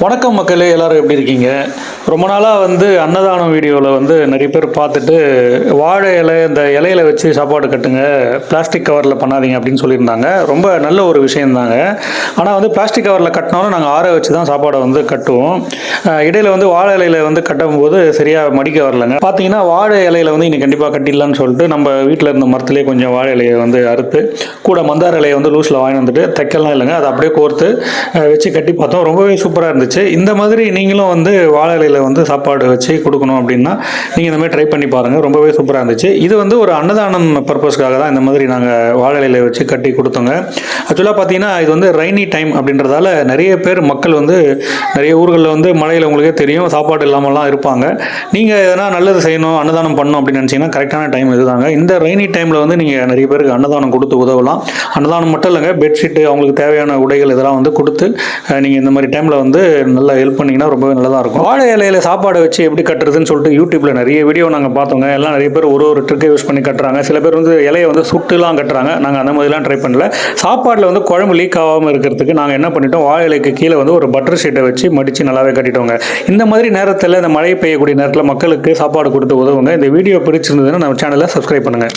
வணக்கம் மக்களே, எல்லாரும் எப்படி இருக்கீங்க? ரொம்ப நாளாக அன்னதானம் வீடியோவில் நிறைய பேர் பார்த்துட்டு வாழை இலை இந்த இலையில வச்சு சாப்பாடு கட்டுங்க, பிளாஸ்டிக் கவரில் பண்ணாதீங்க அப்படின்னு சொல்லியிருந்தாங்க. ரொம்ப நல்ல ஒரு விஷயந்தாங்க. ஆனால் பிளாஸ்டிக் கவரில் கட்டினாலும் நாங்கள் ஆற வச்சு தான் சாப்பாடை கட்டுவோம். இடையில வாழை இலையில கட்டும்போது சரியாக மடிக்க வரலங்க. பார்த்தீங்கன்னா வாழை இலையில இன்னைக்கு கண்டிப்பாக கட்டிடலான்னு சொல்லிட்டு நம்ம வீட்டில் இருந்த மரத்துலேயே கொஞ்சம் வாழை இலையை அறுத்து கூட மந்தார இலையை லூஸில் வாங்கி வந்துட்டு தைக்கலாம் இல்லைங்க, அதை அப்படியே கோர்த்து வச்சு கட்டி பார்த்தோம். ரொம்பவே சூப்பராக இருந்துச்சு. இந்த மாதிரி நீங்களும் வாழை இலையில சாப்பாடு வச்சு கொடுக்கணும் அப்படின்னா நீங்கள் இந்த மாதிரி ட்ரை பண்ணி பாருங்கள். ரொம்பவே சூப்பராக இருந்துச்சு. இது ஒரு அன்னதானம் பர்பஸ்க்காக தான் இந்த மாதிரி நாங்கள் வாழை இலையில வச்சு கட்டி கொடுத்தோங்க. ஆக்சுவலாக பார்த்தீங்கன்னா இது ரெய்னி டைம் அப்படின்றதால நிறைய பேர் மக்கள் நிறைய ஊர்களில் மழையில் உங்களுக்கே தெரியும், சாப்பாடு இல்லாமலாம் இருப்பாங்க. நீங்கள் எதனா நல்லது செய்யணும், அன்னதானம் பண்ணணும் அப்படின்னு நினச்சிங்கன்னா கரெக்டான டைம் இதுதாங்க. இந்த ரெய்னி டைமில் நீங்கள் நிறைய பேருக்கு அன்னதானம் கொடுத்து உதவலாம். அன்னதானம் மட்டும் இல்லைங்க, பெட்ஷீட்டு, அவங்களுக்கு தேவையான உடைகள் இதெல்லாம் கொடுத்து நீங்கள் இந்த மாதிரி டைமில் நல்லா ஹெல்ப் பண்ணிங்கன்னா ரொம்பவே நல்லதாக இருக்கும். வாழை இலையில சாப்பாடை வச்சு எப்படி கட்டுறதுன்னு சொல்லிட்டு யூடியூப்பில் நிறைய வீடியோ நாங்கள் பார்த்தோங்க. எல்லாம் நிறைய பேர் ஒரு ட்ரிக்கை யூஸ் பண்ணி கட்டுறாங்க. சில பேர் இலையை சுட்டுலாம் கட்டுறாங்க. நாங்கள் அந்த மாதிரிலாம் ட்ரை பண்ணல. சாப்பாட்டில் குழம்பு லீக் ஆகாமல் இருக்கிறதுக்கு நாங்கள் என்ன பண்ணிட்டோம், வாழை இலைக்கு கீழே ஒரு பட்டர் ஷீட்டை வச்சு மடித்து நல்லாவே கட்டிட்டோங்க. இந்த மாதிரி நேரத்தில், இந்த மழை பெய்யக்கூடிய நேரத்தில் மக்களுக்கு சாப்பாடு கொடுத்து உதவுங்க. இந்த வீடியோ பிடிச்சிருந்ததுன்னா நம்ம சேனலை சப்ஸ்கிரைப் பண்ணுங்கள்.